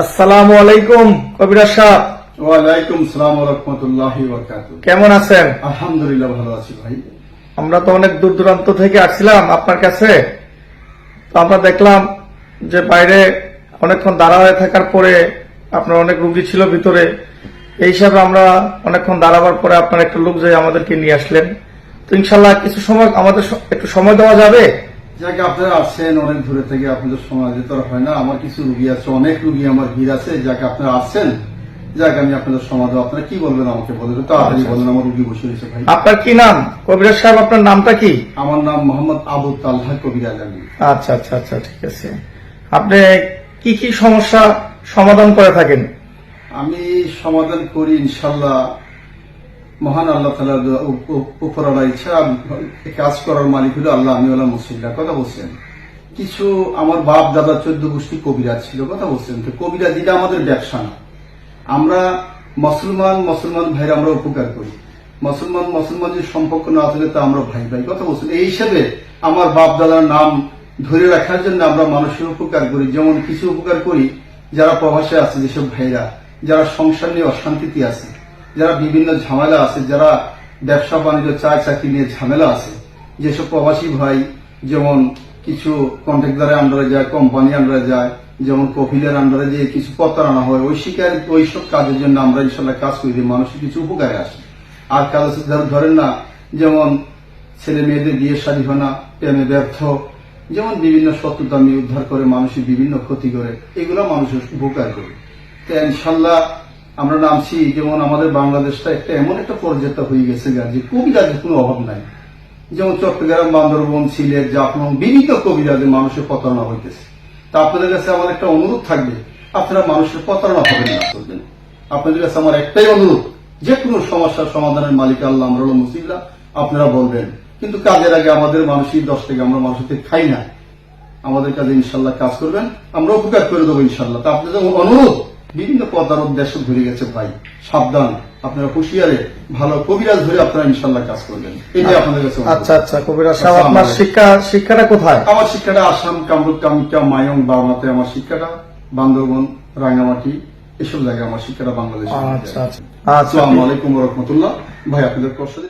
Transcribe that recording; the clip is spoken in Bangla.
আসসালামু আলাইকুম কবিরাজ সাহেব। ওয়ালাইকুম আসসালাম ওয়া রাহমাতুল্লাহি ওয়া বারাকাতুহু। কেমন আছেন? আলহামদুলিল্লাহ ভালো আছি ভাই। আমরা তো অনেক দূর দূরান্ত থেকে আসছিলাম আপনার কাছে, তো আমরা দেখলাম যে বাইরে অনেকক্ষণ দাঁড়া হয়ে থাকার পরে আপনার অনেক রুগী ছিল ভিতরে, এই হিসাবে আমরা অনেকক্ষণ দাঁড়াবার পরে আপনার একটা লোক যে আমাদেরকে নিয়ে আসলেন। তো ইনশাল্লাহ কিছু সময় আমাদের একটু সময় দেওয়া যাবে? যাকে আপনারা আসছেন অনেক দূরে থেকে, আপনাদের সময় দিতে হয় না। আমার কিছু রুগী আছে, অনেক রুগী আমার ভিড় আছে, যাকে আপনারা আসছেন, যাকে আমি আপনাদের সময় দেবো। আপনারা কি বলবেন আমাকে বলেন, তাড়াতাড়ি বলেন। আমার রুগী বসে রয়েছে ভাই। আপনার কি নাম কবিরাজ সাহেব? আপনার নামটা কি? আমার নাম মোহাম্মদ আবু তালহা কবিরাজ আলী। আচ্ছা আচ্ছা আচ্ছা, ঠিক আছে। আপনি কি কি সমস্যা সমাধান করে থাকেন? আমি সমাধান করি ইনশাল্লাহ, মহান আল্লাহ তাআলার উপরওয়ালা ইচ্ছা। কাজ করার মালিক হলো আল্লাহ, আমি হলাম মুসলিমরা। কথা বলছেন। কিছু আমার বাপ দাদা 14 গোষ্ঠী কবিরাজ ছিল। কথা বলছেন। তো কবিরাজ এটা আমাদের ব্যবসা না। আমরা মুসলমান ভাইরা আমরা উপকার করি। মুসলমান যে সম্পর্ক না থাকলে তা আমরা ভাই ভাই। কথা বলছেন। এই হিসেবে আমার বাপ দাদার নাম ধরে রাখার জন্য আমরা মানুষের উপকার করি। যেমন কিছু উপকার করি যারা প্রবাসে আছে, যেসব ভাইরা যারা সংসার নিয়ে অশান্তিতে আছে, যারা বিভিন্ন ঝামেলা আছে, যারা ব্যবসা বাণিজ্য চাকরি নিয়ে ঝামেলা আছে, যেসব প্রবাসী ভাই যেমন কিছু কন্ট্রাক্টরের আন্ডারে যায়, কোম্পানি আন্ডারে যায়, যেমন কফিলের আন্ডারে যে কিছু প্রতারণা হয়, ওইসব কাজের জন্য আমরা ইনশাল্লাহ কাজ করি যে মানুষের কিছু উপকারে আসে। আর কাজ আছে ধরেন না, যেমন ছেলে মেয়েদের বিয়ে শাদী হয় না, প্রেমে ব্যর্থ, যেমন বিভিন্ন শত্রুতা আমি উদ্ধার করে মানুষের বিভিন্ন ক্ষতি করে, এগুলো মানুষের উপকার করি। তো ইনশাল্লাহ আমরা নামছি। যেমন আমাদের বাংলাদেশটা এমন একটা পর্যায়ে হয়ে গেছে যে কবিরাজের কোনো অভাব নাই। যেমন চট্টগ্রাম, বান্দরবন, সিলেট, জাফলং বিভিন্ন কবিরাজে মানুষের প্রতারণা হইতেছে। তা আপনাদের কাছে আমার একটা অনুরোধ থাকবে, আপনারা মানুষের প্রতারণা হবেন না, করবেন। আপনাদের কাছে আমার একটাই অনুরোধ, যে কোনো সমস্যার সমাধানের মালিক আল্লাহ, আমরা হলো মুসলিমরা, আপনারা বলবেন। কিন্তু কাজের আগে আমাদের মানুষই 10 টাকা আমরা মানুষের থেকে খাই না। আমাদের কাজে ইনশাল্লাহ কাজ করবেন, আমরা উপকার করে দেবো ইনশাল্লাহ। তা আপনাদের অনুরোধ, বিভিন্ন প্রতারক দেশে ঘুরে গেছে ভাই, সাবধান। আপনারা হুঁশিয়ারে ভালো কবিরাজ ধরে আপনারা ইনশাল্লাহ কাজ করবেন। এই যে আপনাদের কাছে। আচ্ছা আচ্ছা কবিরাজ সাহেব, আপনার শিক্ষাটা কোথায়? আমার শিক্ষাটা আসাম, কামরূপ, কামিকা, মায়ং, বাংলাতে আমার শিক্ষাটা, বান্দরবন, রাঙ্গামাটি এসব জায়গায় আমার শিক্ষাটা বাংলাদেশে। আচ্ছা আচ্ছা। আসসালামু আলাইকুম ওয়া রাহমাতুল্লাহ। ভাই আপনাদের প্রশ্ন